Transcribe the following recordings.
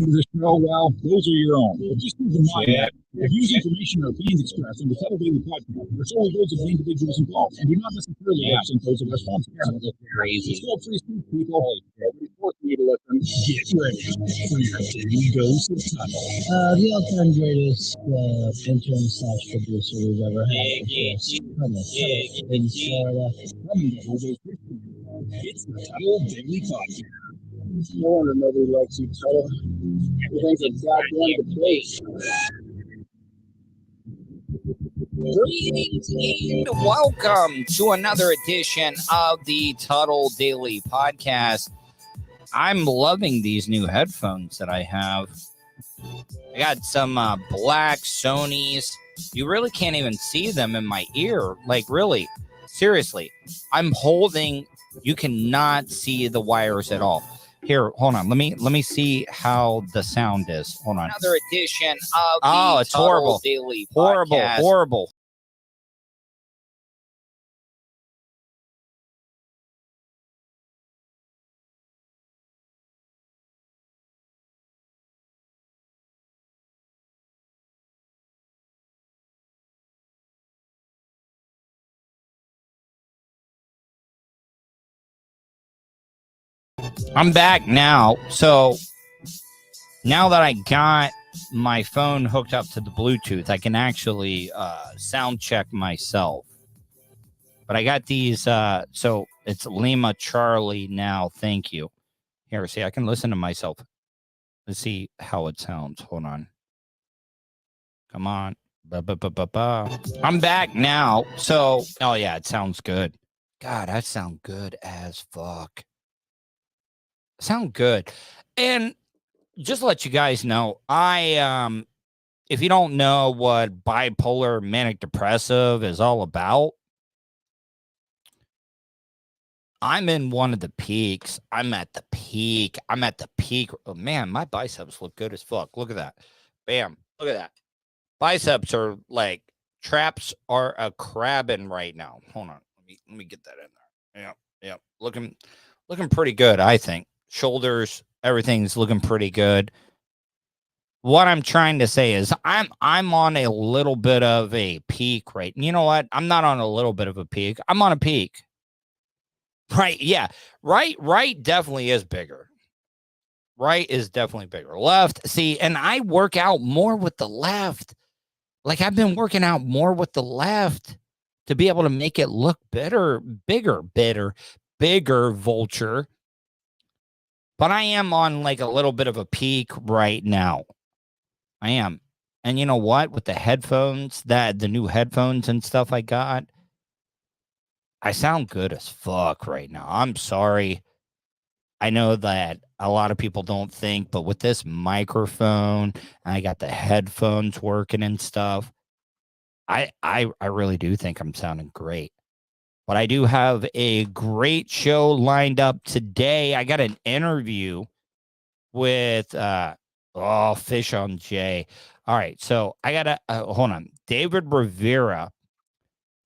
The show, well, those are your own. But just keep in mind that the views, information, or opinions expressed on the Tuddle Daily Podcast are solely those of the individuals involved and do not necessarily represent those of our sponsors. Crazy. It's all free speech, people. Everybody forced me to listen. Get ready for your daily dose of Tuddle. The all-time greatest intern slash producer we've ever had. From in Florida. It's the Tuddle Daily Podcast. No wonder nobody likes you, Tuddle. Everything's a goddamn debate. Greetings and welcome to another edition of the Tuddle Daily Podcast. I'm loving these new headphones that I have. I got some black Sonys. You really can't even see them in my ear. Like, really, seriously, I'm holding. You cannot see the wires at all. Here, hold on. Let me see how the sound is. Hold on. Another edition of the it's Tuddle horrible. Daily Podcast. Horrible. I'm back now. So now that I got my phone hooked up to the Bluetooth, I can actually sound check myself. But I got these. So it's Lima Charlie now. Thank you. Here, see, I can listen to myself. Let's see how it sounds. Hold on. Come on. I'm back now. So, oh yeah, it sounds good. God, that sounds good as fuck. Sound good. And just to let you guys know, I if you don't know what bipolar manic depressive is all about, I'm in one of the peaks. I'm at the peak. Oh, man, my biceps look good as fuck. Look at that. Bam. Look at that. Biceps are like traps are a crabbing right now. Hold on. Let me get that in there. Yeah. Looking pretty good, I think. Shoulders, everything's looking pretty good. What I'm trying to say is I'm on a little bit of a peak, right? You know what? I'm not on a little bit of a peak. I'm on a peak. Right, yeah. Right definitely is bigger. Right is definitely bigger. Left, see, and I work out more with the left. Like, I've been working out more with the left to be able to make it look bigger, Vulture. But I am on like a little bit of a peak right now. I am. And you know what? With the headphones, the new headphones and stuff I got, I sound good as fuck right now. I'm sorry. I know that a lot of people don't think, but with this microphone, I got the headphones working and stuff. I really do think I'm sounding great. But I do have a great show lined up today. I got an interview with Oh, Fish on J. All right, so I gotta hold on. David Rivera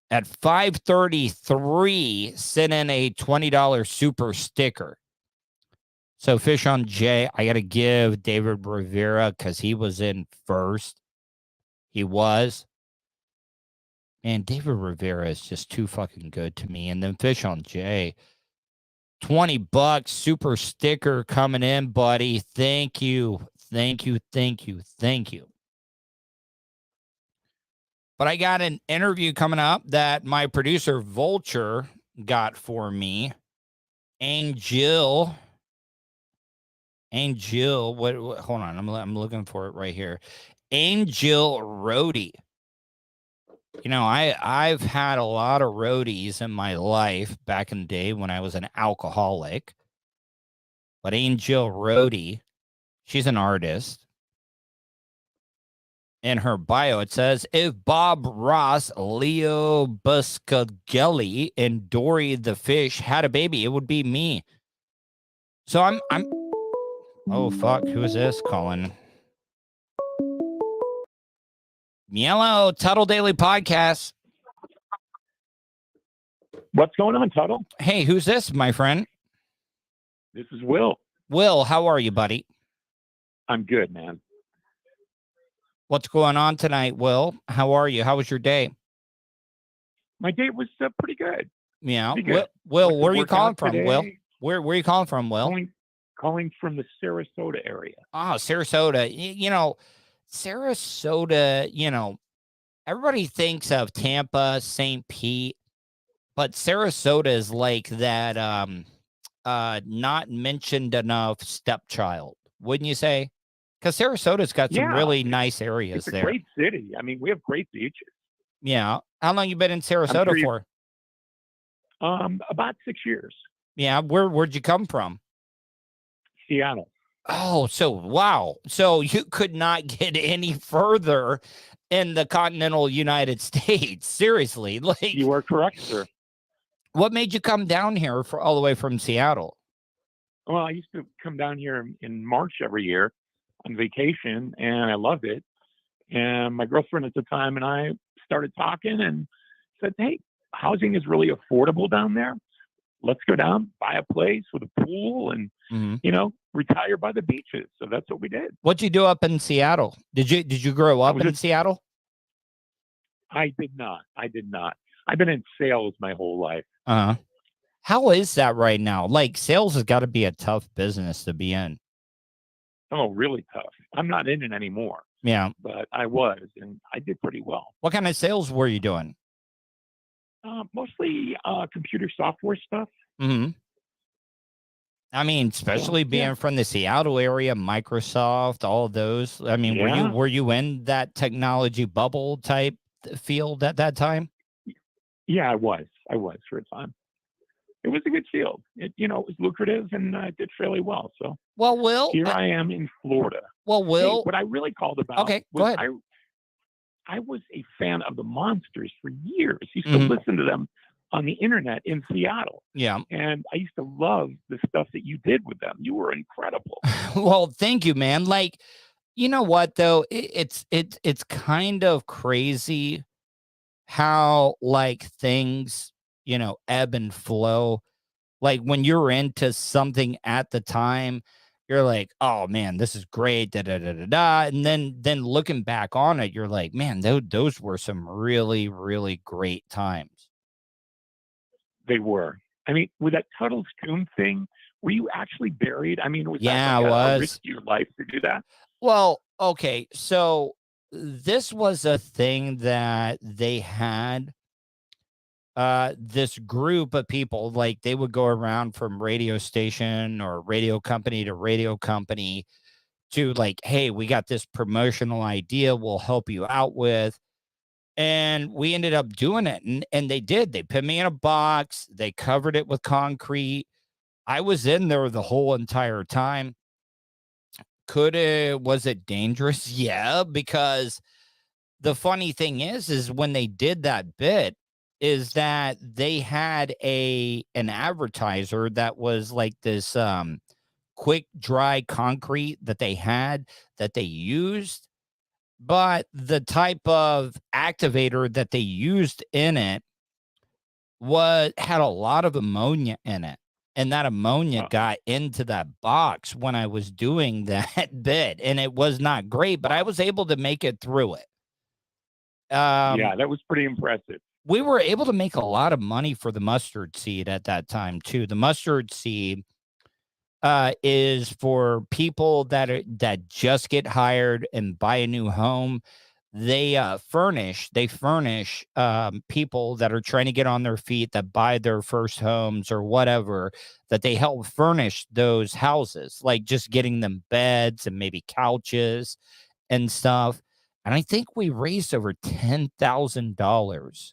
at 5:33 sent in a $20 super sticker. So Fish on J, I gotta give David Rivera because he was in first. He was. And David Rivera is just too fucking good to me. And then Fish on J, $20 super sticker coming in, buddy. Thank you. Thank you. Thank you. Thank you. But I got an interview coming up that my producer Vulture got for me. Angel, what hold on, I'm looking for it right here. Angel Roadie. You know, I've had a lot of roadies in my life back in the day when I was an alcoholic. But Angel Roadie, she's an artist. In her bio, it says, if Bob Ross, Leo Buscaglia, and Dory the fish had a baby, it would be me. So I'm oh fuck, who is this calling? Yellow Tuddle Daily Podcast. What's going on, Tuddle? Hey, who's this, my friend? This is Will. Will, how are you, buddy? I'm good, man. What's going on tonight, Will? How are you? How was your day? My day was pretty good. Yeah. Pretty good. Will, where are you calling from, today. Will? Where are you calling from, Will? Calling from the Sarasota area. Oh, Sarasota. You know, Sarasota, you know, everybody thinks of Tampa, St. Pete, but Sarasota is like that not mentioned enough stepchild, wouldn't you say? Because Sarasota's got some really nice areas it's a there. Great city. I mean, we have great beaches. Yeah. How long you been in Sarasota for? About 6 years. Yeah. Where'd you come from? Seattle. Oh, so wow. So you could not get any further in the continental United States. Seriously. Like, you are correct, sir. What made you come down here for all the way from Seattle? Well, I used to come down here in March every year on vacation, and I loved it. And my girlfriend at the time and I started talking and said, hey, housing is really affordable down there. Let's go down, buy a place with a pool and, you know, retire by the beaches. So that's what we did. What'd you do up in Seattle? Did you grow up in Seattle? I did not. I've been in sales my whole life. How is that right now? Like, sales has got to be a tough business to be in. Oh, really tough. I'm not in it anymore. Yeah. But I was, and I did pretty well. What kind of sales were you doing? Mostly computer software stuff. I mean, especially being from the Seattle area, Microsoft, all of those. I mean, were you in that technology bubble type field at that time? Yeah, I was for a time. It was a good field. It was lucrative and did fairly well. So, well, Will, here I am in Florida. Well, Will, hey, what I really called about. Okay, go ahead. I was a fan of the Monsters for years. Used to listen to them on the internet in Seattle. Yeah, and I used to love the stuff that you did with them. You were incredible. Well, thank you, man. Like, you know what though? It's kind of crazy how like things, you know, ebb and flow. Like when you're into something at the time, you're like, oh man, this is great, da da da da da. And then looking back on it, you're like, man, those were some really, really great times. They were. I mean, with that Tuddle's tomb thing, were you actually buried? I mean, was that like a risk to your life to do that? Well, okay, so this was a thing that they had. This group of people, like they would go around from radio station or radio company to radio company to like, hey, we got this promotional idea we'll help you out with. And we ended up doing it. And they did. They put me in a box. They covered it with concrete. I was in there the whole entire time. Was it dangerous? Yeah, because the funny thing is when they did that bit, is that they had an advertiser that was like this quick dry concrete that they had that they used, but the type of activator that they used in it had a lot of ammonia in it. And that ammonia got into that box when I was doing that bit, and it was not great, but I was able to make it through it. Yeah, that was pretty impressive. We were able to make a lot of money for the mustard seed at that time too. The mustard seed is for people that just get hired and buy a new home. They furnish people that are trying to get on their feet, that buy their first homes or whatever, that they help furnish those houses, like just getting them beds and maybe couches and stuff. And I think we raised over $10,000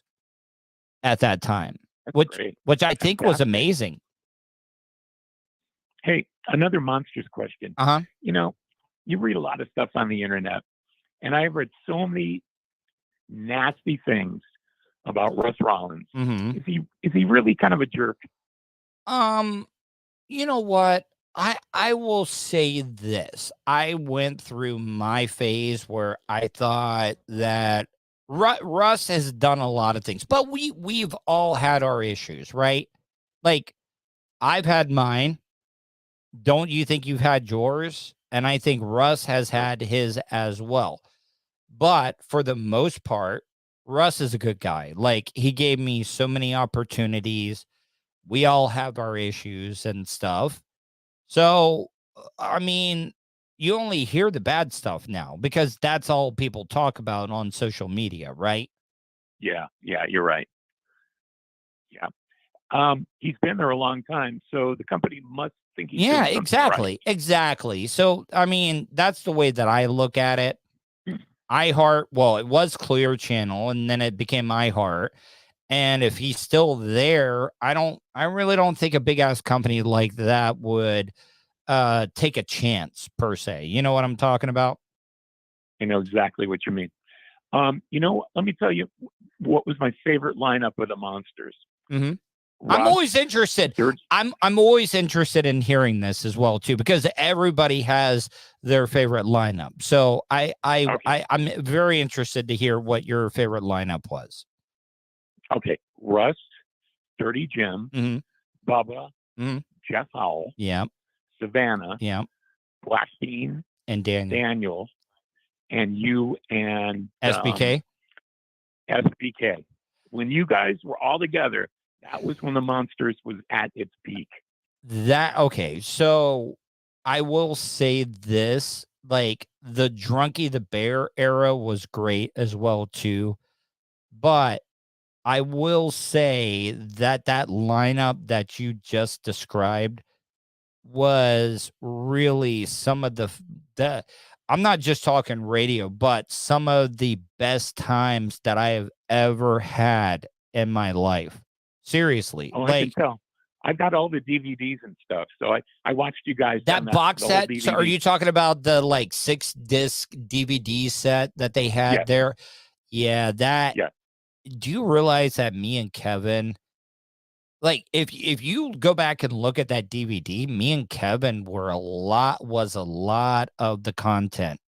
at that time, which I think was amazing. Hey, another monsters question. You know, you read a lot of stuff on the internet, and I've read so many nasty things about Russ Rollins. Is he really kind of a jerk? You know what? I will say this. I went through my phase where I thought that Russ has done a lot of things, but we've all had our issues, right? Like, I've had mine. Don't you think you've had yours? And I think Russ has had his as well. But for the most part, Russ is a good guy. Like, he gave me so many opportunities. We all have our issues and stuff. So, I mean, you only hear the bad stuff now because that's all people talk about on social media, right? Yeah, you're right. Yeah. He's been there a long time, so the company must think he's doing something right. Exactly. So, I mean, that's the way that I look at it. iHeart, well, it was Clear Channel, and then it became iHeart. And if he's still there, I really don't think a big ass company like that would take a chance per se. You know what I'm talking about? I know exactly what you mean. You know, let me tell you what was my favorite lineup of the Monsters. I'm always interested. I'm always interested in hearing this as well too, because everybody has their favorite lineup. So I'm very interested to hear what your favorite lineup was. Okay, Russ, Dirty Jim, Bubba, Jeff Howell, Savannah, Black Bean, and Daniel, and you and SBK. SBK. When you guys were all together, that was when the Monsters was at its peak. Okay, so I will say this, like, the Drunky the Bear era was great as well too, but I will say that lineup that you just described was really some of the I'm not just talking radio, but some of the best times that I have ever had in my life. Seriously. Oh, I can tell. I've got all the DVDs and stuff. So I watched you guys. That box set. So are you talking about the 6-disc DVD set that they had there? Yeah, that. Yeah. Do you realize that me and Kevin, like, if you go back and look at that DVD, me and Kevin was a lot of the content.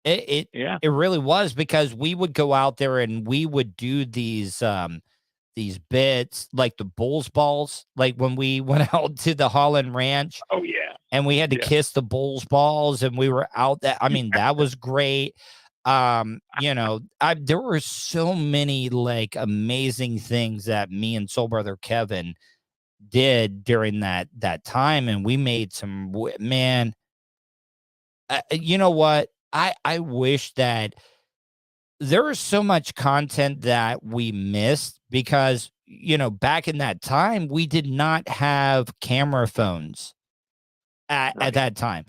It really was, because we would go out there and we would do these bits, like the Bulls balls, like when we went out to the Holland Ranch. Oh yeah. And we had to kiss the Bulls balls, and we were out there. I mean, that was great. You know, there were so many amazing things that me and Soul Brother Kevin did during that time, and we made some, man. You know what? I wish that there was so much content that we missed, because, you know, back in that time, we did not have camera phones at that time.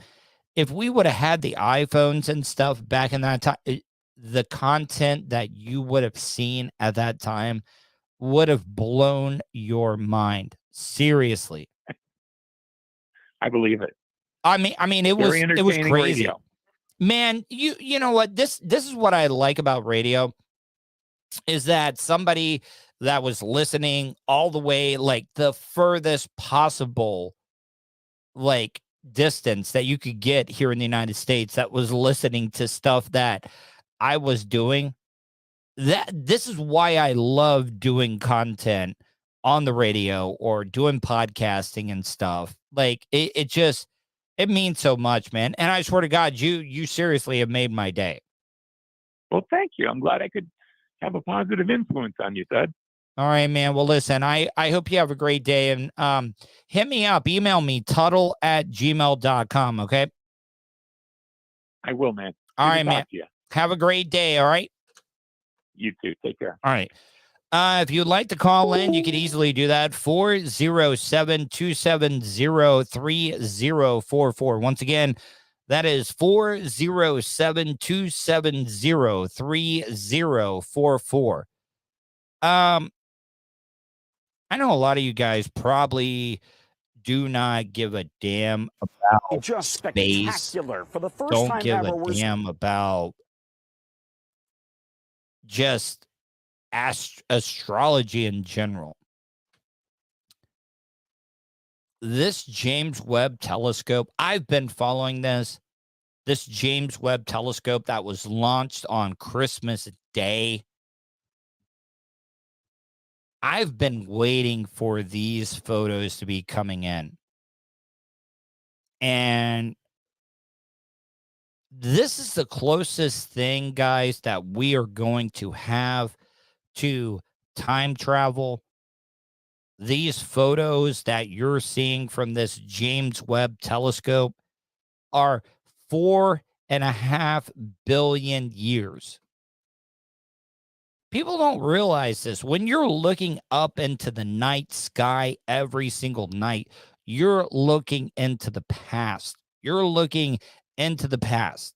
If we would have had the iPhones and stuff back in that time, the content that you would have seen at that time would have blown your mind. Seriously. I believe it. I mean, it was crazy. Radio. Man, you know what? This is what I like about radio, is that somebody that was listening all the way, like the furthest possible like distance that you could get here in the United States that was listening to stuff that I was doing. This is why I love doing content on the radio or doing podcasting and stuff. Like it means so much, man. And I swear to God, you seriously have made my day. Well, thank you. I'm glad I could have a positive influence on you, Ted. All right, man. Well, listen, I hope you have a great day, and hit me up, email me, tuddle@gmail.com. Okay. I will, man. All right, man. Have a great day. All right. You too. Take care. All right. If you'd like to call in, you could easily do that. 407-270-3044. Once again, that is 407-270-3044. I know a lot of you guys probably do not give a damn about just space. Spectacular. For the first Don't time give ever, a damn about just astrology in general. This James Webb telescope, I've been following this James Webb telescope that was launched on Christmas Day. I've been waiting for these photos to be coming in. And this is the closest thing, guys, that we are going to have to time travel. These photos that you're seeing from this James Webb telescope are 4.5 billion years. People don't realize this. When you're looking up into the night sky every single night, you're looking into the past. You're looking into the past.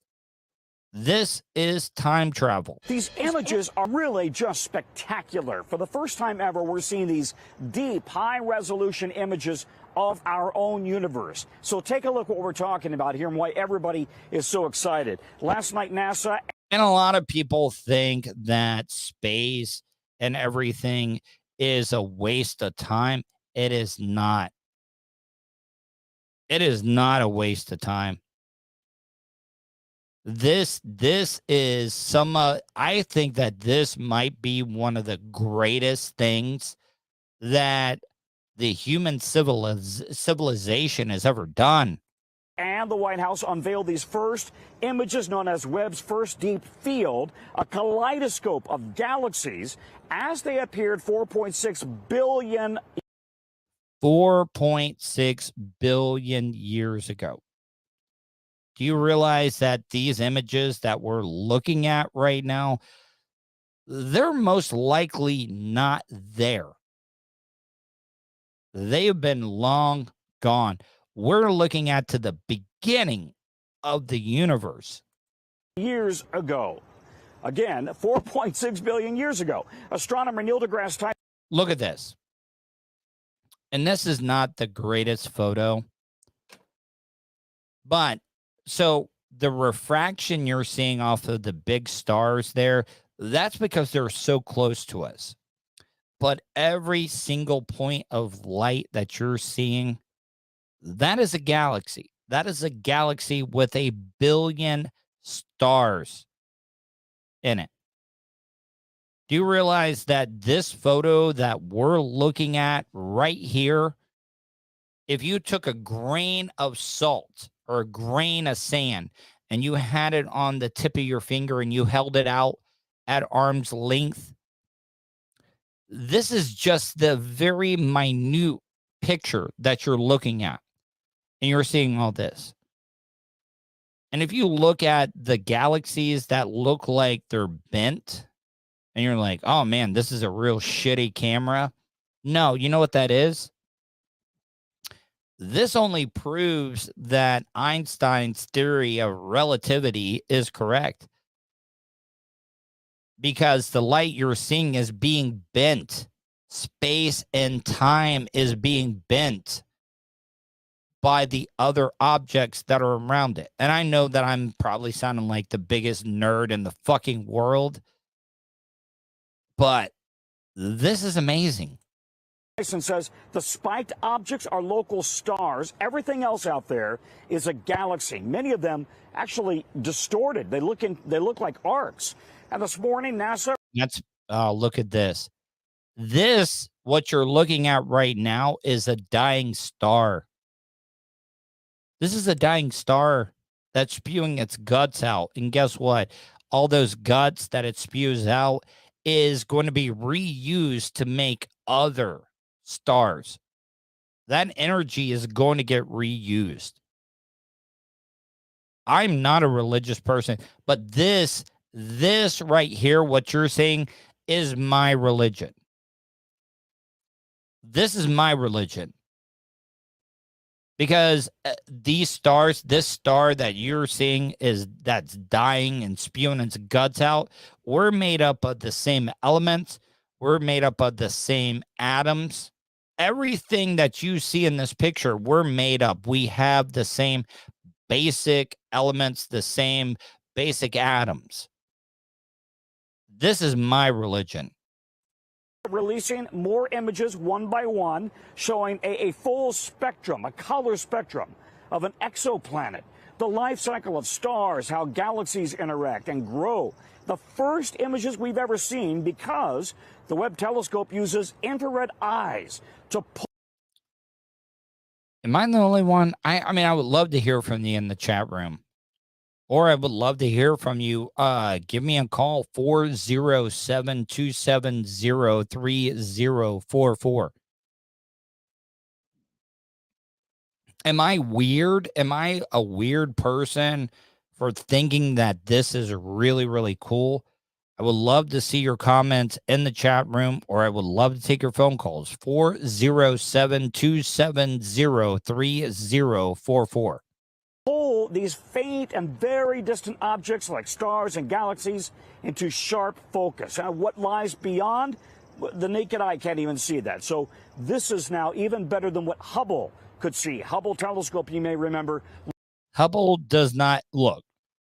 This is time travel. These images are really just spectacular. For the first time ever, we're seeing these deep, high-resolution images of our own universe. So take a look at what we're talking about here and why everybody is so excited. Last night, NASA... And a lot of people think that space and everything is a waste of time. It is not. It is not a waste of time. This is I think that this might be one of the greatest things that the human civilization has ever done. And the White House unveiled these first images known as Webb's first deep field, a kaleidoscope of galaxies as they appeared 4.6 billion years ago. Do you realize that these images that we're looking at right now, they're most likely not there. They have been long gone. We're looking at to the beginning of the universe. Years ago. Again, 4.6 billion years ago. Astronomer Neil deGrasse Tyson. Look at this. And this is not the greatest photo. But so the refraction you're seeing off of the big stars there, that's because they're so close to us. But every single point of light that you're seeing, that is a galaxy. That is a galaxy with 1 billion stars in it. Do you realize that this photo that we're looking at right here, if you took a grain of salt or a grain of sand and you had it on the tip of your finger and you held it out at arm's length, this is just the very minute picture that you're looking at. And you're seeing all this. And if you look at the galaxies that look like they're bent, and you're like, oh man, this is a real shitty camera. No, you know what that is? This only proves that Einstein's theory of relativity is correct. Because the light you're seeing is being bent. Space and time is being bent by the other objects that are around it. And I know that I'm probably sounding like the biggest nerd in the fucking world, but this is amazing. Tyson says the spiked objects are local stars. Everything else out there is a galaxy. Many of them actually distorted. They look like arcs. And this morning, NASA. Look at this. This, what you're looking at right now, is a dying star. This is a dying star that's spewing its guts out. And guess what? All those guts that it spews out is going to be reused to make other stars. That energy is going to get reused. I'm not a religious person, but this right here, what you're saying, is my religion. This is my religion. Because these stars, this star that you're seeing that's dying and spewing its guts out, we're made up of the same elements. We're made up of the same atoms. Everything that you see in this picture, we're made up. We have the same basic elements, the same basic atoms. This is my religion. Releasing more images one by one, showing a full spectrum, a color spectrum of an exoplanet, the life cycle of stars, how galaxies interact and grow. The first images we've ever seen because the Webb telescope uses infrared eyes to pull. Am I the only one? I mean, I would love to hear from you in the chat room. Or I would love to hear from you. Give me a call, 407-270-3044. Am I weird? Am I a weird person for thinking that this is really, really cool? I would love to see your comments in the chat room, or I would love to take your phone calls, 407-270-3044. Pull these faint and very distant objects like stars and galaxies into sharp focus. And what lies beyond, the naked eye can't even see that. So this is now even better than what Hubble could see. Hubble telescope, you may remember. Hubble does not look.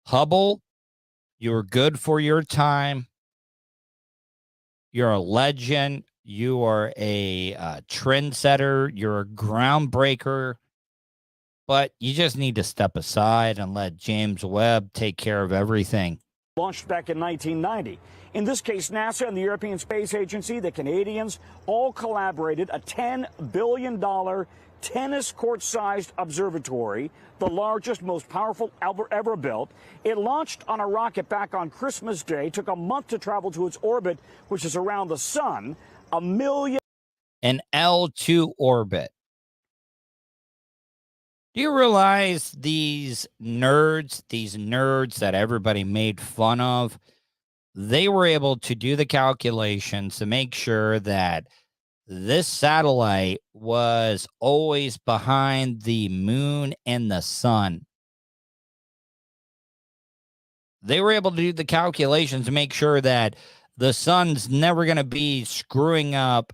Hubble, you're good for your time. You're a legend. You are a trendsetter. You're a groundbreaker. But you just need to step aside and let James Webb take care of everything. Launched back in 1990. In this case, NASA and the European Space Agency, the Canadians, all collaborated. A $10 billion tennis court-sized observatory, the largest, most powerful ever built. It launched on a rocket back on Christmas Day, took a month to travel to its orbit, which is around the sun. An L2 orbit. Do you realize these nerds that everybody made fun of, they were able to do the calculations to make sure that this satellite was always behind the moon and the sun. They were able to do the calculations to make sure that the sun's never going to be screwing up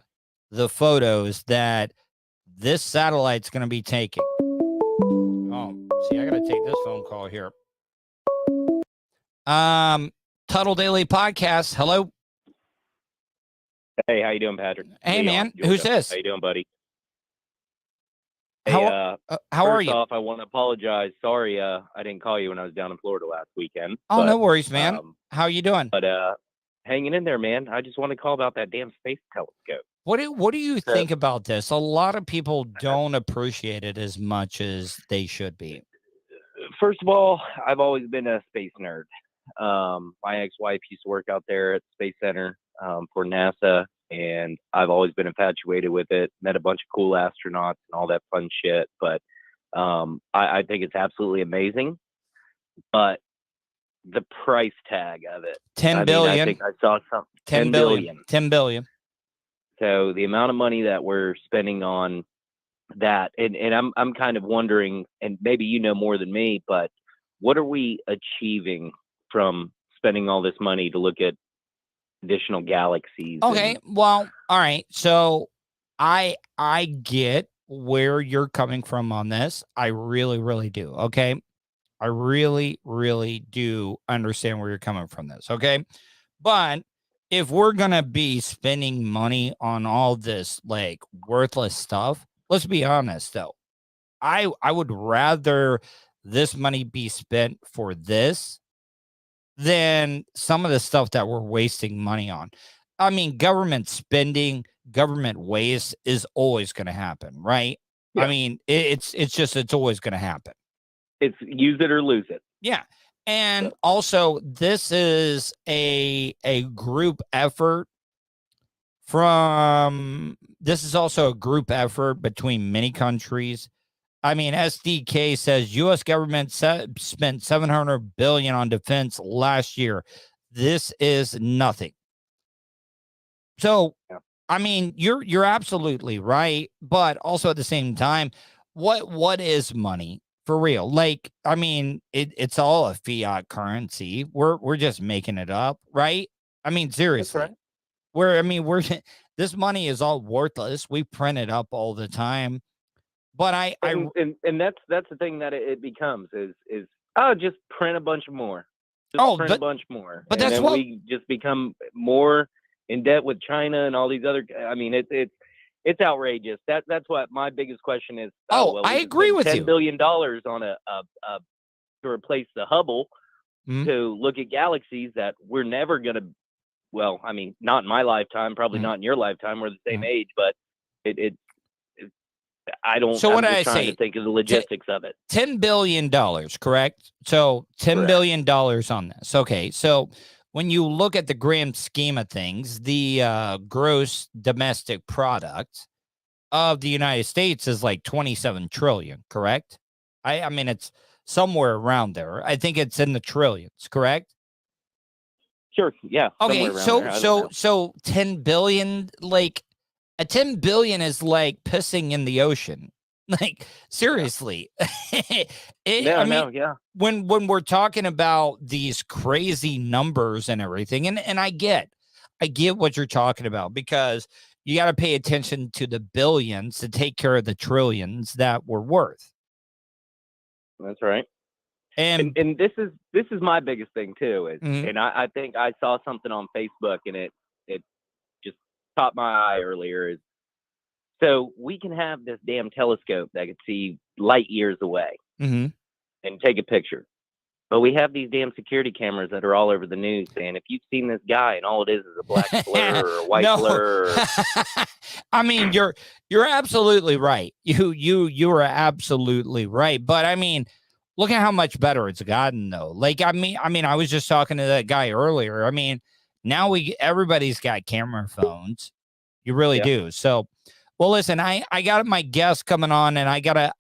the photos that this satellite's going to be taking. Oh, see, I got to take this phone call here. Tuddle Daily Podcast. Hello. Hey, how you doing, Patrick? Hey, man. Who's this? How you doing, buddy? How are you? First off, I want to apologize. Sorry, I didn't call you when I was down in Florida last weekend. Oh, no worries, man. How you doing? But hanging in there, man. I just want to call about that damn space telescope. What do you think about this? A lot of people don't appreciate it as much as they should be. First of all, I've always been a space nerd. My ex-wife used to work out there at the Space Center for NASA, and I've always been infatuated with it. Met a bunch of cool astronauts and all that fun shit. But I think it's absolutely amazing. But the price tag of it, $10 billion. I think I saw something. 10 billion. 10 billion. So the amount of money that we're spending on that, and I'm kind of wondering, and maybe you know more than me, but what are we achieving from spending all this money to look at additional galaxies? Okay, well, all right. So I get where you're coming from on this. I really, really do. Okay. I really, really do understand where you're coming from this. Okay. But if we're gonna be spending money on all this like worthless stuff, let's be honest though. I would rather this money be spent for this than some of the stuff that we're wasting money on. I mean, government spending, government waste is always going to happen, right? Yeah. I mean, it's always going to happen. It's use it or lose it. Yeah. And also, this is a group effort this is also a group effort between many countries. I mean, SDK says U.S. government spent $700 billion on defense last year. This is nothing. So, yeah. I mean, you're absolutely right, but also at the same time, what is money for real? Like, I mean, it's all a fiat currency. We're just making it up, right? I mean, seriously. That's right. This money is all worthless. We print it up all the time. But and that's the thing that it becomes is just print a bunch more. Print a bunch more. But and that's then what we just become more in debt with China and all these other. I mean, it's outrageous. That's what my biggest question is. I agree with you. $10 billion on a to replace the Hubble to look at galaxies that we're never gonna. Well, I mean, not in my lifetime, probably not in your lifetime. We're the same age, but it I don't. So what I'm I just trying say? to think of the logistics of it. $10 billion, correct? So $10 billion on this. Okay, so when you look at the grand scheme of things, the gross domestic product of the United States is like 27 trillion, correct? I mean, it's somewhere around there. I think it's in the trillions, correct? Sure. Yeah. Okay. So 10 billion, like a 10 billion is like pissing in the ocean. Like seriously. When we're talking about these crazy numbers and everything, and I get what you're talking about, because you got to pay attention to the billions to take care of the trillions that we're worth. That's right. And this is my biggest thing too, is and I think I saw something on Facebook and it just caught my eye earlier, is so we can have this damn telescope that could see light years away and take a picture. But we have these damn security cameras that are all over the news saying, if you've seen this guy and all it is a black blur or a white blur. I mean, you're absolutely right. You are absolutely right. But I mean, look at how much better it's gotten, though. Like, I mean, I was just talking to that guy earlier. I mean, now everybody's got camera phones. You really do. So, well, listen, I got my guest coming on, and I gotta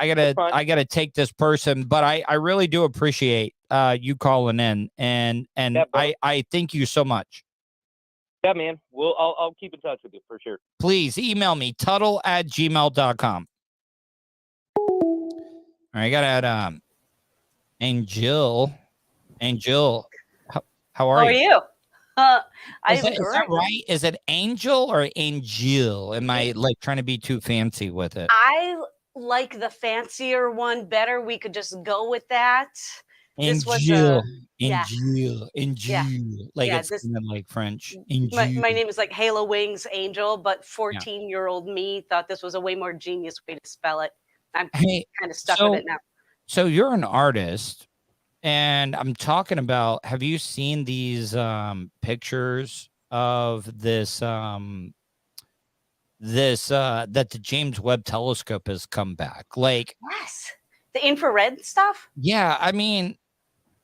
take this person, but I really do appreciate you calling in, and I thank you so much. Yeah, man. Well, I'll keep in touch with you for sure. Please email me tuddle@gmail.com. All right, I gotta Angel, how are you? How are you? Is that right? Is it Angel or Angel? Am I like trying to be too fancy with it? I like the fancier one better. We could just go with that. Angel. Like it's like French. My name is like Halo Wings Angel, but 14-year-old me thought this was a way more genius way to spell it. I'm kind of stuck with it now. So you're an artist, and I'm talking about, have you seen these pictures of this that the James Webb Telescope has come back? Like, yes, the infrared stuff. Yeah, I mean,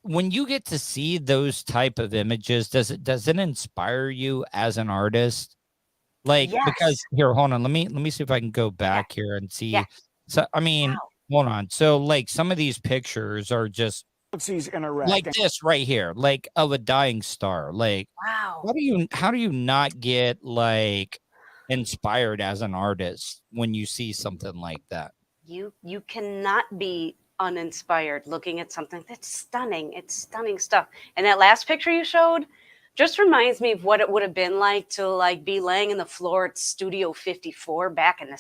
when you get to see those type of images, does it inspire you as an artist? Like, because here, hold on, let me see if I can go back here and see. Yeah. So I mean, hold on. So like some of these pictures are just like this right here, like of a dying star. Like, wow. How do you not get like inspired as an artist when you see something like that? You cannot be uninspired looking at something that's stunning. It's stunning stuff. And that last picture you showed just reminds me of what it would have been like to like be laying in the floor at Studio 54 back in the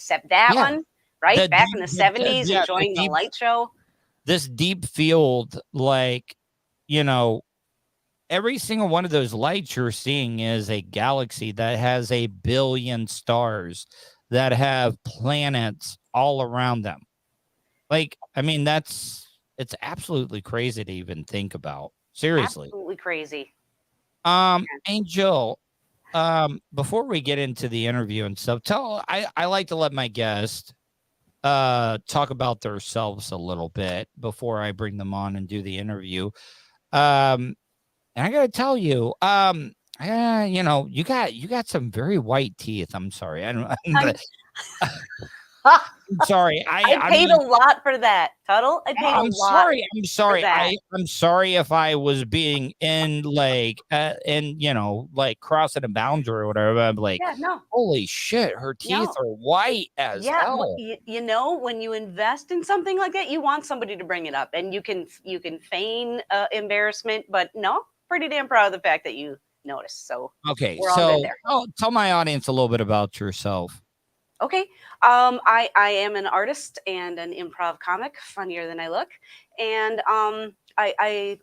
one, right? Back in the 70s, enjoying the light show. This deep field, like, you know, every single one of those lights you're seeing is a galaxy that has 1 billion stars that have planets all around them. Like, I mean, it's absolutely crazy to even think about. Seriously. Absolutely crazy. Angel, before we get into the interview and stuff, I like to let my guests talk about themselves a little bit before I bring them on and do the interview. And I gotta tell you, you know, you got some very white teeth. I'm sorry. I'm sorry. I paid a lot for that, Tuddle. I paid a lot. Sorry. I'm sorry. for that. I'm sorry if I was being in like you know, like crossing a boundary or whatever. I'm like, Yeah, no. holy shit, her teeth are white as hell. Well, you know, when you invest in something like that, you want somebody to bring it up, and you can feign embarrassment, but no, pretty damn proud of the fact that you noticed. So okay, we're all good there. Tell my audience a little bit about yourself. Okay. I am an artist and an improv comic, funnier than I look. And I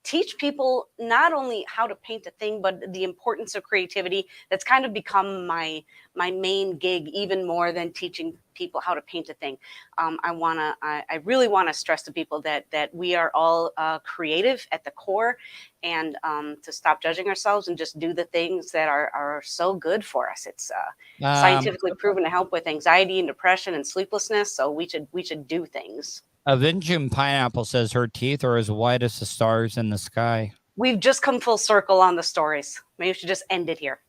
teach people not only how to paint a thing, but the importance of creativity. That's kind of become my main gig, even more than teaching people how to paint a thing. I really want to stress to people that we are all creative at the core, and to stop judging ourselves and just do the things that are so good for us. It's scientifically proven to help with anxiety and depression and sleeplessness. So we should do things. Avenging Pineapple says her teeth are as white as the stars in the sky. We've just come full circle on the stories. Maybe we should just end it here.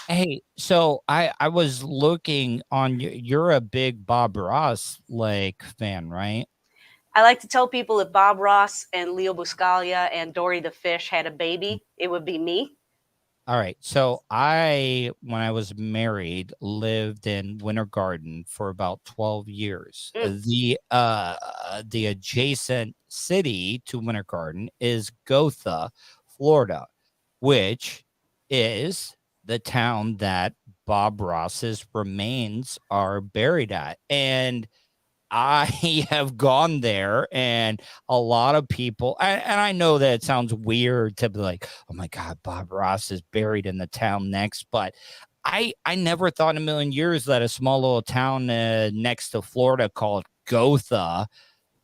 Hey, so I was looking on, you're a big Bob Ross like fan, right? I like to tell people if Bob Ross and Leo Buscaglia and Dory the fish had a baby, it would be me. All right. So when I was married, lived in Winter Garden for about 12 years. The adjacent city to Winter Garden is Gotha, Florida, which is the town that Bob Ross's remains are buried at. And I have gone there, and a lot of people, and I know that it sounds weird to be like, oh my God, Bob Ross is buried in the town next, but I never thought in a million years that a small little town next to Florida called Gotha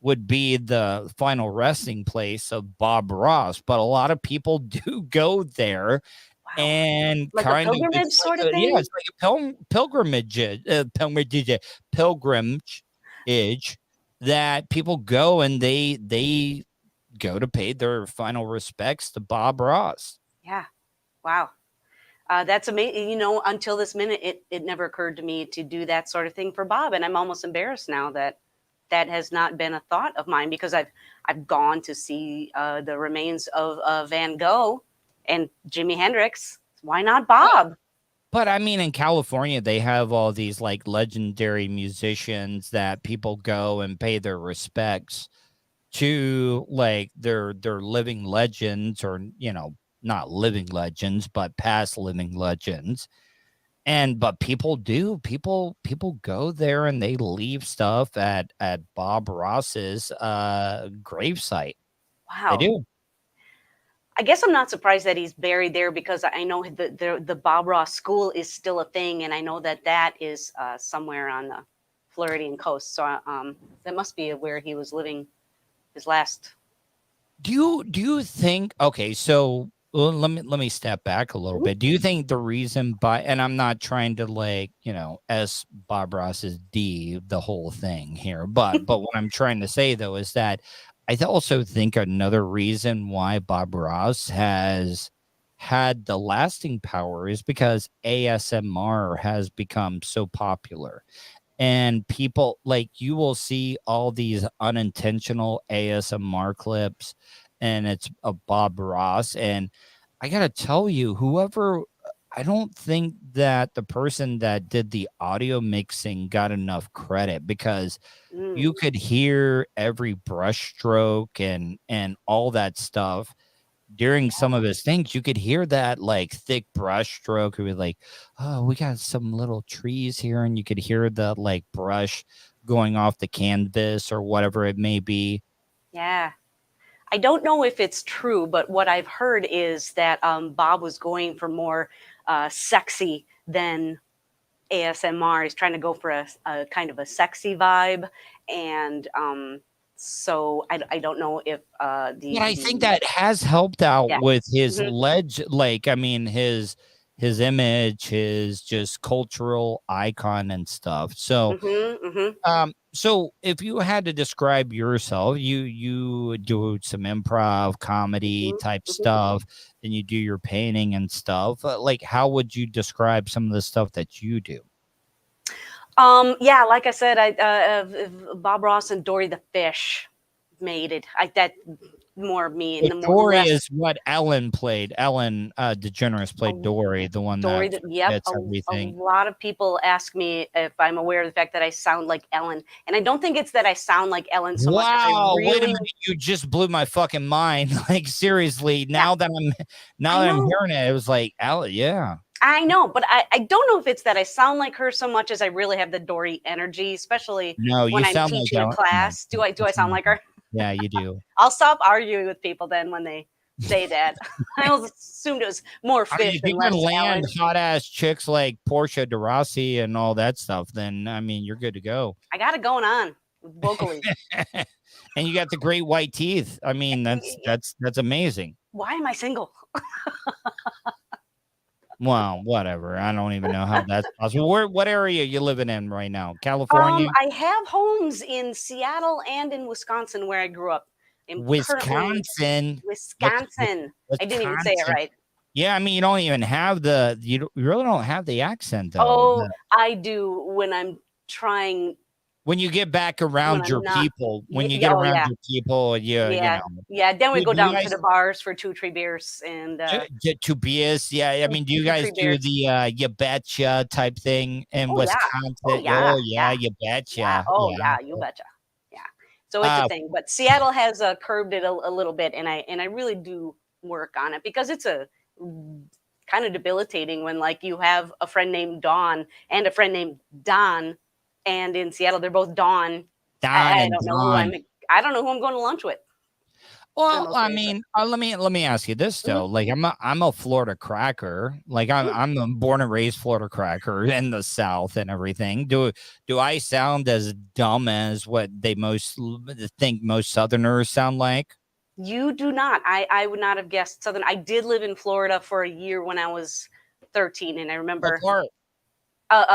would be the final resting place of Bob Ross. But a lot of people do go there. Wow. And like kind a pilgrimage of sort of thing? Yeah, it's like a pilgrimage that people go, and they go to pay their final respects to Bob Ross. Yeah. Wow. That's amazing. You know, until this minute, it never occurred to me to do that sort of thing for Bob. And I'm almost embarrassed now that has not been a thought of mine, because I've gone to see the remains of Van Gogh and Jimi Hendrix. Why not Bob? But I mean, in California, they have all these like legendary musicians that people go and pay their respects to, like their living legends, or, you know, not living legends, but past living legends. But people go there and they leave stuff at Bob Ross's gravesite. Wow. They do. I guess I'm not surprised that he's buried there, because I know the Bob Ross School is still a thing, and I know that is somewhere on the Floridian coast. So that must be where he was living his last. Do you think? Okay, so let me step back a little bit. Do you think the reason and I'm not trying to, like, you know, S Bob Ross's D the whole thing here, but what I'm trying to say though is that I also think another reason why Bob Ross has had the lasting power is because ASMR has become so popular. And people, like, you will see all these unintentional ASMR clips, and it's a Bob Ross. And I got to tell you, I don't think that the person that did the audio mixing got enough credit, because you could hear every brush stroke and all that stuff during some of his things. You could hear that like thick brush stroke. It was like, oh, we got some little trees here, and you could hear the like brush going off the canvas or whatever it may be. Yeah. I don't know if it's true, but what I've heard is that Bob was going for more sexy than ASMR. He's trying to go for a kind of a sexy vibe, and so I don't know if But I think that has helped out with his his image, his just cultural icon and stuff. So so if you had to describe yourself, you do some improv comedy type stuff, and you do your painting and stuff. Like, how would you describe some of the stuff that you do? Yeah, like I said, Bob Ross and Dory the Fish made it. That more of me. And Dory is what Ellen played. Ellen DeGeneres played Dory, the one Dory, that yep. everything. A lot of people ask me if I'm aware of the fact that I sound like Ellen, and I don't think it's that I sound like Ellen so much. Wow! Wait a minute, you just blew my fucking mind. Like, seriously, now that I'm hearing it, it was like, Ellen, yeah. I know, but I don't know if it's that I sound like her so much as I really have the Dory energy, especially when I'm teaching a class. Do I sound like her? Yeah, you do. I'll stop arguing with people then when they say that. I always assumed it was more fish than less land hot ass chicks like Portia de Rossi and all that stuff, then I mean you're good to go. I got it going on vocally. And you got the great white teeth. I mean, that's amazing. Why am I single? Well, whatever. I don't even know how that's possible. What area are you living in right now? California? I have homes in Seattle and in Wisconsin where I grew up. Wisconsin. I didn't even say it right. Yeah, I mean, you don't even have you really don't have the accent, though. Oh, I do when I'm trying. When you get back around your people, when you get around your people, you know. Yeah. Then we go down to the bars for 2-3 beers and get 2 beers. Yeah, I mean, do you guys do the you betcha type thing in Wisconsin? Yeah. You betcha. Yeah. Yeah, you betcha. Yeah. So it's a thing, but Seattle has curbed it a little bit, and I really do work on it because it's a kind of debilitating when like you have a friend named Dawn and a friend named Don. And in Seattle, they're both Dawn. I don't know who I'm going to lunch with. Well, I mean, let me ask you this though. Like, I'm a Florida cracker. Like, I'm a born and raised Florida cracker in the South and everything. Do I sound as dumb as what they think most Southerners sound like? You do not. I would not have guessed Southern. I did live in Florida for a year when I was 13, and I remember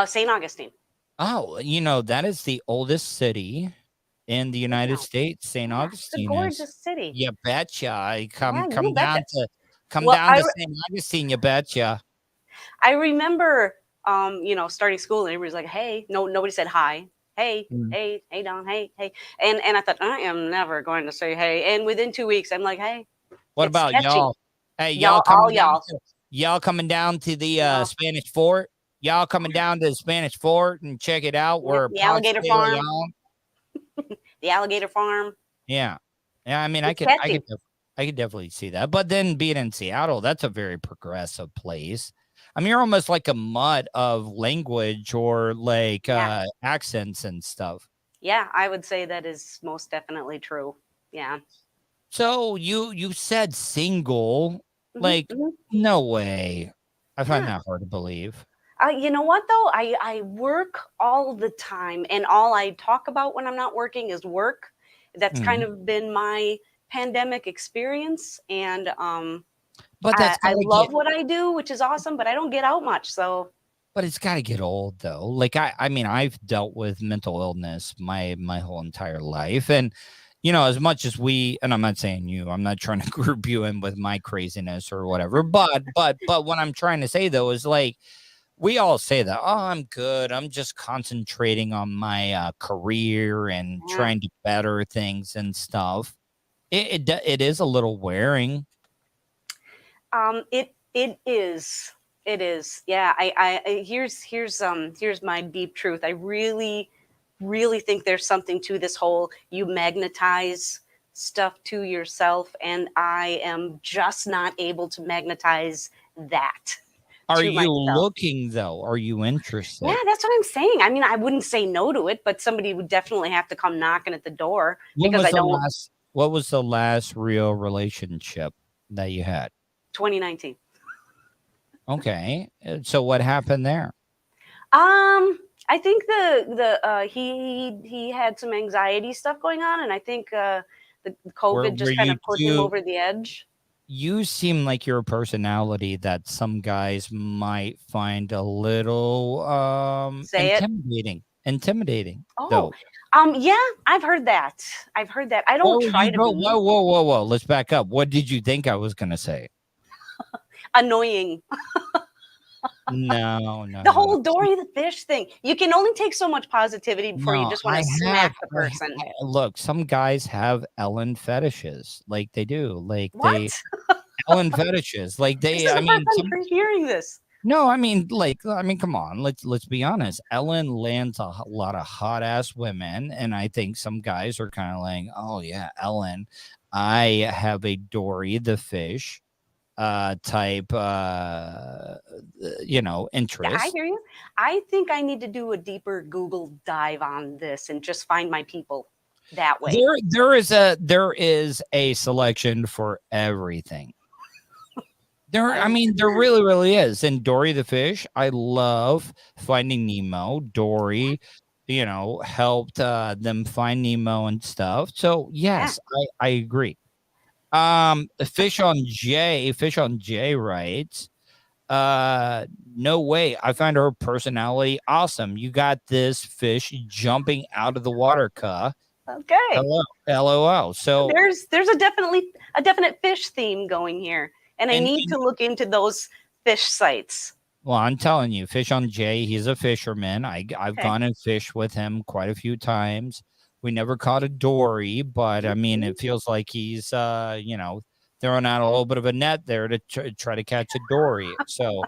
St. Augustine. Oh, that is the oldest city in the United States. St. Augustine. It's a gorgeous city. You betcha. Come down to St. Augustine. You betcha. I remember, starting school and everybody's like, "Hey," nobody said hi. Hey, hey, Don, hey. And I thought, I am never going to say hey. And within 2 weeks, I'm like, hey. What about sketchy. Y'all? Hey, y'all coming down to the Spanish Fort? Y'all coming down to the Spanish Fort and check it out? We're the alligator farm. The alligator farm. Yeah. I mean, I could definitely see that. But then being in Seattle, that's a very progressive place. I mean, you're almost like a mutt of language or like accents and stuff. Yeah, I would say that is most definitely true. Yeah. So you said single, like no way. I find that hard to believe. You know what though? I work all the time, and all I talk about when I'm not working is work. That's kind of been my pandemic experience, and I love what I do, which is awesome. But I don't get out much, so. But it's got to get old though. Like I mean, I've dealt with mental illness my whole entire life, and as much as and I'm not saying you, I'm not trying to group you in with my craziness or whatever. But what I'm trying to say though is like. We all say that, I'm good. I'm just concentrating on my career and trying to better things and stuff. It is a little wearing. It is. Yeah. Here's my deep truth. I really, really think there's something to this whole you magnetize stuff to yourself, and I am just not able to magnetize that. Are you looking though? Are you interested? Yeah, that's what I'm saying. I mean, I wouldn't say no to it, but somebody would definitely have to come knocking at the door When what was the last real relationship that you had? 2019. Okay. So what happened there? I think he had some anxiety stuff going on, and I think the COVID just kind of put him over the edge. You seem like you're a personality that some guys might find a little intimidating. Oh, though. Yeah, I've heard that. I don't try to be. Whoa. Let's back up. What did you think I was going to say? Annoying. No. The whole Dory the fish thing. You can only take so much positivity before you just want to smack the person. Look, some guys have Ellen fetishes. Like they do. Like what? Ellen fetishes. Like they. This is the first time hearing this. No, I mean, come on. Let's be honest. Ellen lands a lot of hot ass women, and I think some guys are kind of like, oh yeah, Ellen. I have a Dory the fish type interest. Yeah, I hear you. I think I need to do a deeper Google dive on this and just find my people that way. There is a selection for everything. There really, really is. And Dory the fish, I love Finding Nemo. Dory, helped them find Nemo and stuff. So yes, I agree. Fish on J writes, no way. I find her personality awesome. You got this fish jumping out of the water, cuh. Okay. Hello, LOL. So there's a definite fish theme going here. And I need to look into those fish sites. Well, I'm telling you, Fish on J, he's a fisherman. I've gone and fished with him quite a few times. We never caught a Dory, but I mean, it feels like he's, throwing out a little bit of a net there to try to catch a Dory. So,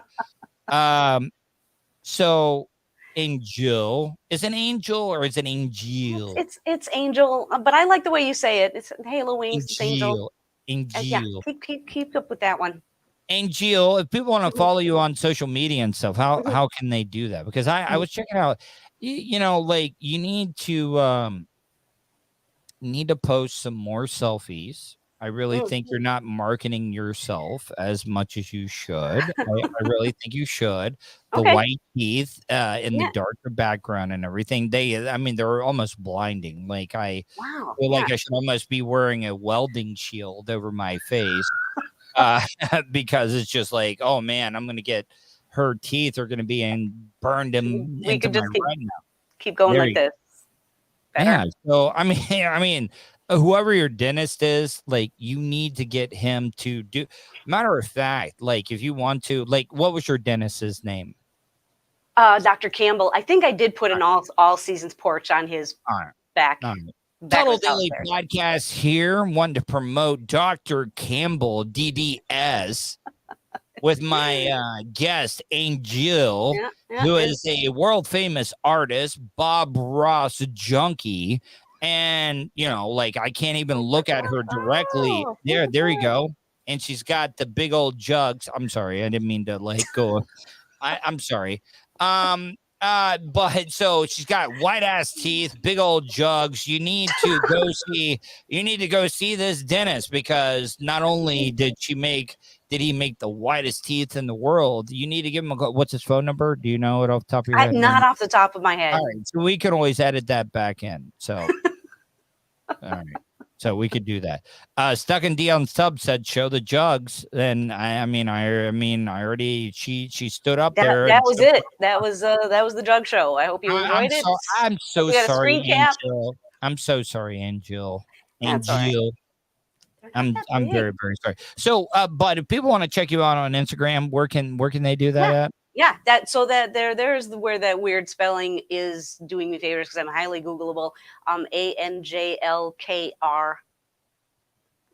Angel, is it Angel or is it Angel? It's Angel, but I like the way you say it. It's Halo Wings. It's Angel. Angel. Yeah, keep up with that one. Angel, if people want to follow you on social media and stuff, how can they do that? Because I was checking out, like you need to post some more selfies. I really think you're not marketing yourself as much as you should. I really think you should. The white teeth in the darker background and everything. They're almost blinding. Like I feel like I should almost be wearing a welding shield over my face because it's just like, oh man, I'm gonna get her teeth are gonna be burned in. We could just keep going like this. Better. Yeah. So I mean. Whoever your dentist is, like you need to get him to do. Matter of fact, like if you want to, like, what was your dentist's name? Dr. Campbell. I think I did put an all seasons porch on his back. Tuddle Daily Podcast here. Wanted to promote Dr. Campbell DDS with my guest Angel, who is a world famous artist, Bob Ross junkie. And, like I can't even look at her directly. There you go. And she's got the big old jugs. I'm sorry. I didn't mean to go. I'm sorry. But so she's got white ass teeth, big old jugs. You need to go see this dentist because not only did he make the whitest teeth in the world, you need to give him what's his phone number? Do you know it off the top of your head? Not off the top of my head. All right. So we can always edit that back in. So all right. So we could do that. Stuck in D on sub said, "Show the jugs." And I already she stood up there. That was it. That was the jug show. I hope you enjoyed it. I'm so sorry, Angel. I'm so sorry, Angel. Angel. I'm very, very sorry. So, but if people want to check you out on Instagram, where can they do that at? Yeah, there's where that weird spelling is doing me favors because I'm highly Googleable. ANJLKR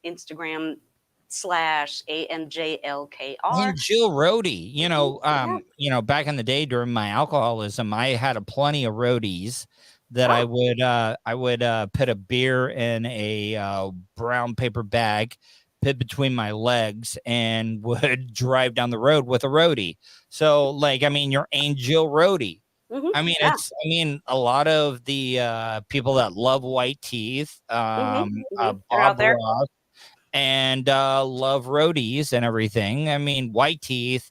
Instagram /ANJLKR. And Jill Rohde, back in the day during my alcoholism, I had plenty of roadies that I would put a beer in a brown paper bag, put between my legs, and would drive down the road with a roadie. So, your Angel Roadie. I mean, Yeah. I mean, a lot of the people that love white teeth, They're out Bob there. Ross, and love roadies and everything. I mean, white teeth,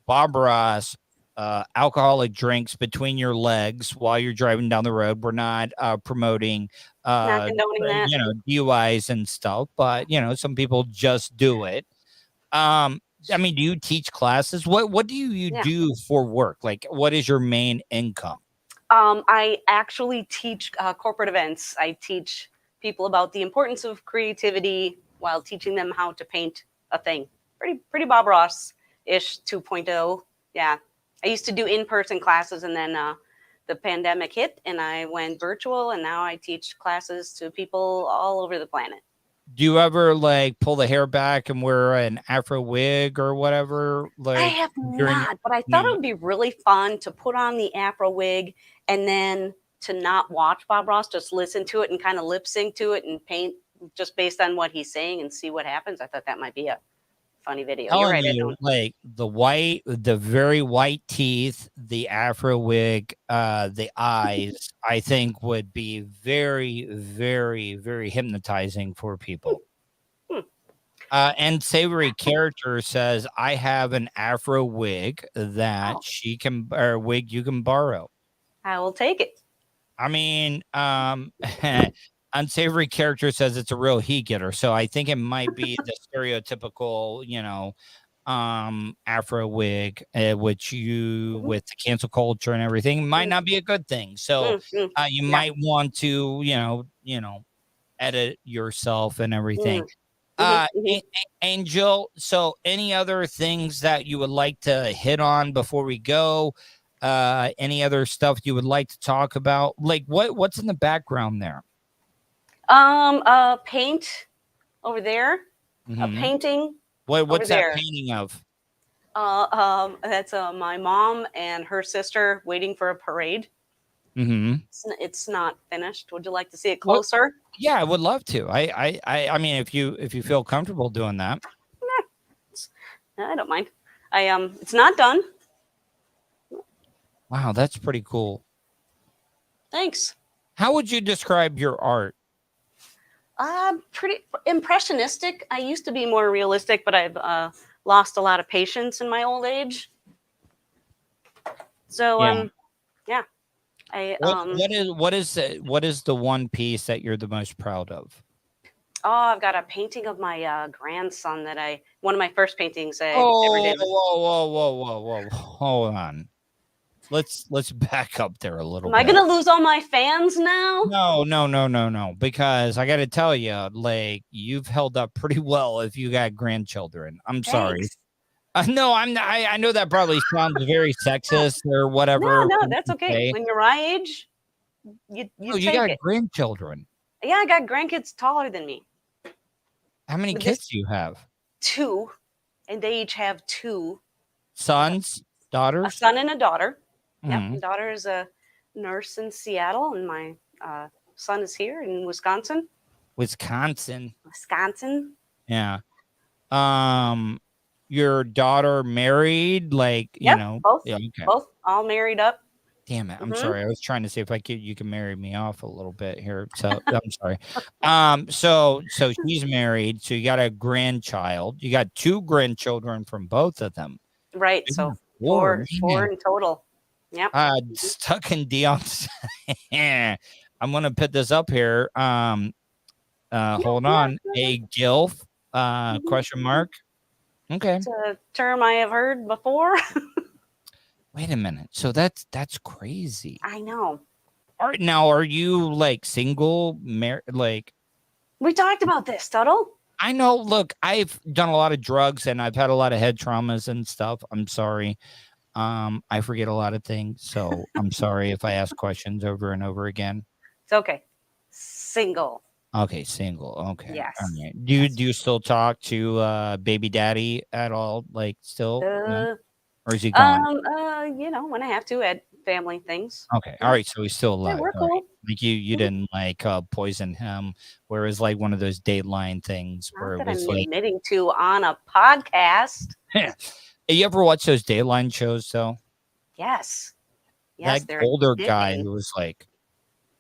Bob Ross, alcoholic drinks between your legs while you're driving down the road. We're not promoting, Not condoning that. you know, DUIs and stuff, but you know, some people just do it. I mean, do you teach classes? What do you Yeah. do for work? Like, what is your main income? I actually teach corporate events. I teach people about the importance of creativity while teaching them how to paint a thing. Pretty Bob Ross-ish 2.0. Yeah. I used to do in-person classes, and then the pandemic hit and I went virtual, and now I teach classes to people all over the planet. Do you ever like pull the hair back and wear an Afro wig or whatever? Like, I have during- not, but I thought it would be really fun to put on the Afro wig and then to not watch Bob Ross, just listen to it and kind of lip sync to it and paint just based on what he's saying and see what happens. I thought that might be a funny video. You're telling right. you, like the very white teeth, the Afro wig, the eyes, I think would be very, very, very hypnotizing for people. And Savory Character says, I have an Afro wig that she can, or wig you can borrow. I will take it. I mean, Unsavory Character says it's a real he getter, so I think it might be the stereotypical, you know, Afro wig, which you with the cancel culture and everything might not be a good thing. So you might want to, you know, edit yourself and everything. Angel, so any other things that you would like to hit on before we go? Any other stuff you would like to talk about? Like what's in the background there? Paint over there. A painting. What's that there. painting of? That's my mom and her sister waiting for a parade. It's not finished. Would you like to see it closer? Yeah, I would love to. I mean, if you feel comfortable doing that. I don't mind. It's not done. Wow, that's pretty cool. Thanks. How would you describe your art? Pretty impressionistic. I used to be more realistic, but I've lost a lot of patience in my old age. So yeah. What is the one piece that you're the most proud of? Oh, I've got a painting of my grandson that one of my first paintings I ever did. Whoa. Hold on. Let's back up there a little bit. Am I gonna lose all my fans now? No. Because I got to tell you, like, you've held up pretty well if you got grandchildren. I'm sorry. No, I'm not. I know that probably sounds very sexist or whatever. No, that's okay. When you're my age, you got grandchildren. Yeah, I got grandkids taller than me. How many kids do you have? 2, and they each have 2 sons, daughters. A son and a daughter. Yeah, my daughter is a nurse in Seattle, and my son is here in Wisconsin. Wisconsin. Yeah. Your daughter married, like, you know, both, okay. Both all married up. Damn it. I'm sorry. I was trying to see if you can marry me off a little bit here. So I'm sorry. So she's married. So you got a grandchild. You got 2 grandchildren from both of them. Right. So 4 in total. Yep. Stuck in Dion's. I'm going to put this up here. Hold on. A GILF, question mark. Okay. It's a term I have heard before. Wait a minute. So that's crazy. I know. All right, now are you like single, like? We talked about this, Tuddle. I know. Look, I've done a lot of drugs and I've had a lot of head traumas and stuff. I'm sorry. I forget a lot of things, so I'm sorry if I ask questions over and over again. It's okay. Single. Okay, single. Okay. Yes. All right. Do you still talk to baby daddy at all? Like still? Or is he gone? You know, when I have to add family things. Okay. All right. So he's still alive. Yeah, we're cool. Right. Like you didn't like poison him, whereas like one of those Dateline things where Not it was that I'm like admitting to on a podcast. You ever watch those Dateline shows though? Yes. Yes, that they're older guy addicting. who was like,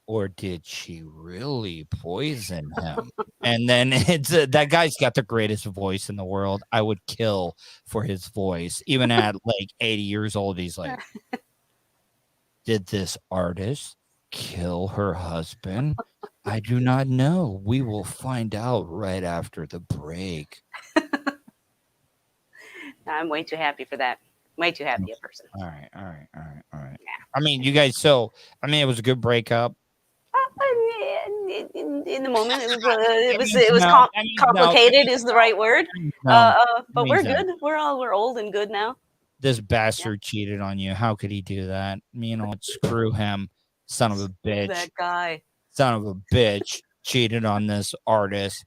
or did she really poison him? And then it's that guy's got the greatest voice in the world. I would kill for his voice. Even at like 80 years old, he's like, did this artist kill her husband? I do not know. We will find out right after the break. I'm way too happy for that. Way too happy a person. All right. Yeah. I mean, you guys, so, I mean, it was a good breakup. In the moment, it was No, complicated is the right word. no, But we're good. We're old and good now. this bastard cheated on you. How could he do that? You know, screw him, son of a bitch. That guy. Son of a bitch cheated on this artist,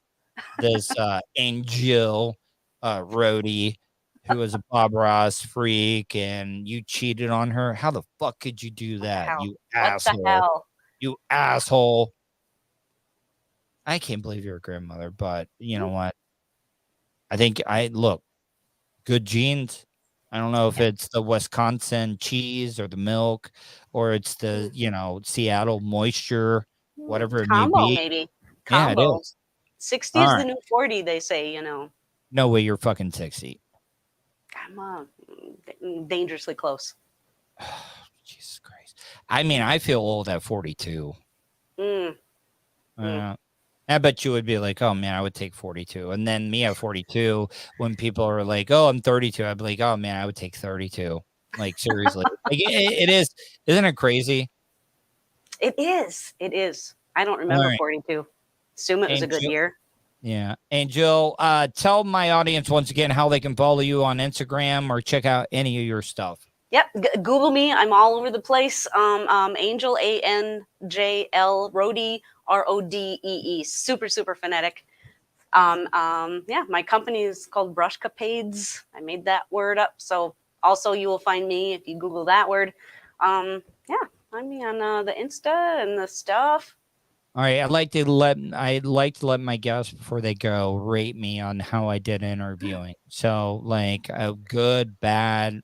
this Angel Rhodey, who was a Bob Ross freak, and you cheated on her. How the fuck could you do that, you asshole? The hell? You asshole. I can't believe you're a grandmother, but you know what? I think look, good genes. I don't know if it's the Wisconsin cheese or the milk, or it's the, Seattle moisture, whatever it may be. Maybe. Yeah, it is. 60 is the new 40, they say, No way you're fucking 60. I'm dangerously close. Jesus Christ. I mean, I feel old at 42. I bet you would be like, oh man, I would take 42. And then me at 42, when people are like, oh, I'm 32, I'd be like, oh man, I would take 32. Like, seriously. Like, it is. Isn't it crazy? It is. It is. I don't remember 42. Assume it was a good year. Yeah. Angel, tell my audience once again how they can follow you on Instagram or check out any of your stuff. Yep. Google me. I'm all over the place. Angel, ANJL, Rhodey, RODEE. Super, super phonetic. Yeah, my company is called Brushcapades. I made that word up. So also you will find me if you Google that word. Yeah, find me on the Insta and the stuff. All right, I'd like to let my guests before they go rate me on how I did interviewing. So, like, a good, bad.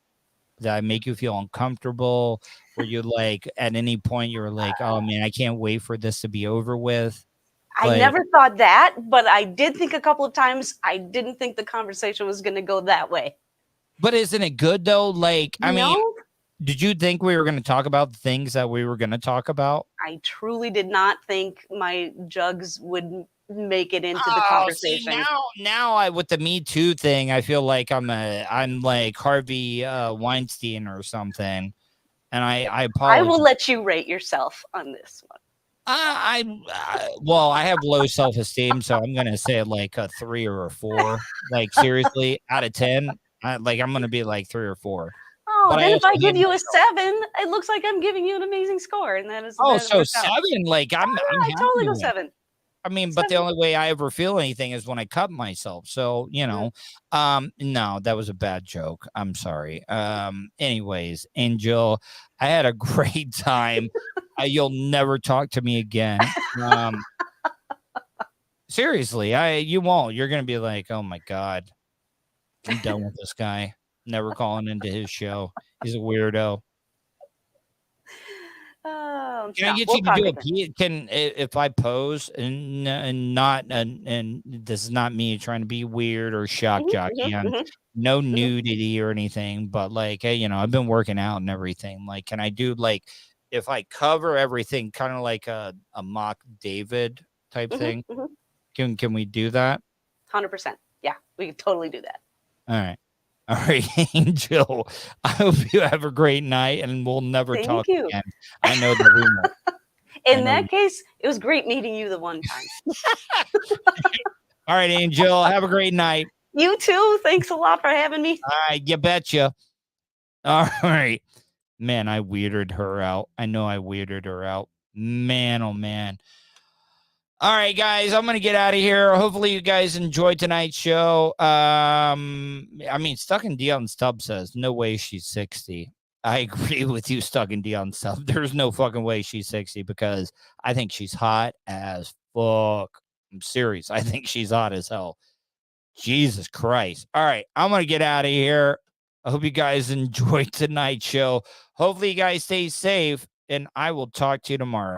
Did I make you feel uncomfortable? Were you like at any point you were like, oh man, I can't wait for this to be over with? I never thought that, but I did think a couple of times I didn't think the conversation was going to go that way. But isn't it good though? Like, I mean, did you think we were going to talk about the things that we were going to talk about? I truly did not think my jugs would make it into the conversation. See, now with the Me Too thing, I feel like I'm like Harvey Weinstein or something, and I apologize. I will let you rate yourself on this one. Well, I have low self-esteem, so I'm gonna say like a 3 or a 4. Like, seriously, out of 10, I'm gonna be like 3 or 4. Oh, but then if I give you a 7, it looks like I'm giving you an amazing score, and that is. Oh, so 7? Like I'm totally go 7. I mean, but the only way I ever feel anything is when I cut myself. So, no, that was a bad joke. I'm sorry. Anyways, Angel, I had a great time. You'll never talk to me again. Seriously, you won't. You're going to be like, oh my God, I'm done with this guy. Never calling into his show. He's a weirdo. Can I get you to do a if I pose and this is not me trying to be weird or shock jockey on no nudity or anything, but like, hey, I've been working out and everything. Like, can I do like if I cover everything kind of like a mock David type thing? Can we do that? 100%. Yeah, we can totally do that. All right, Angel, I hope you have a great night and we'll never talk again. I know that we won't. In that case, it was great meeting you the one time. All right, Angel, have a great night. You too. Thanks a lot for having me. All right, you betcha. All right. Man, I weirded her out. I know I weirded her out. Man, oh man. All right, guys, I'm going to get out of here. Hopefully you guys enjoyed tonight's show. I mean, Stuck in Dion Stubb says, no way she's 60. I agree with you, Stuck in Dion Stubb. There's no fucking way she's 60 because I think she's hot as fuck. I'm serious. I think she's hot as hell. Jesus Christ. All right, I'm going to get out of here. I hope you guys enjoyed tonight's show. Hopefully you guys stay safe, and I will talk to you tomorrow.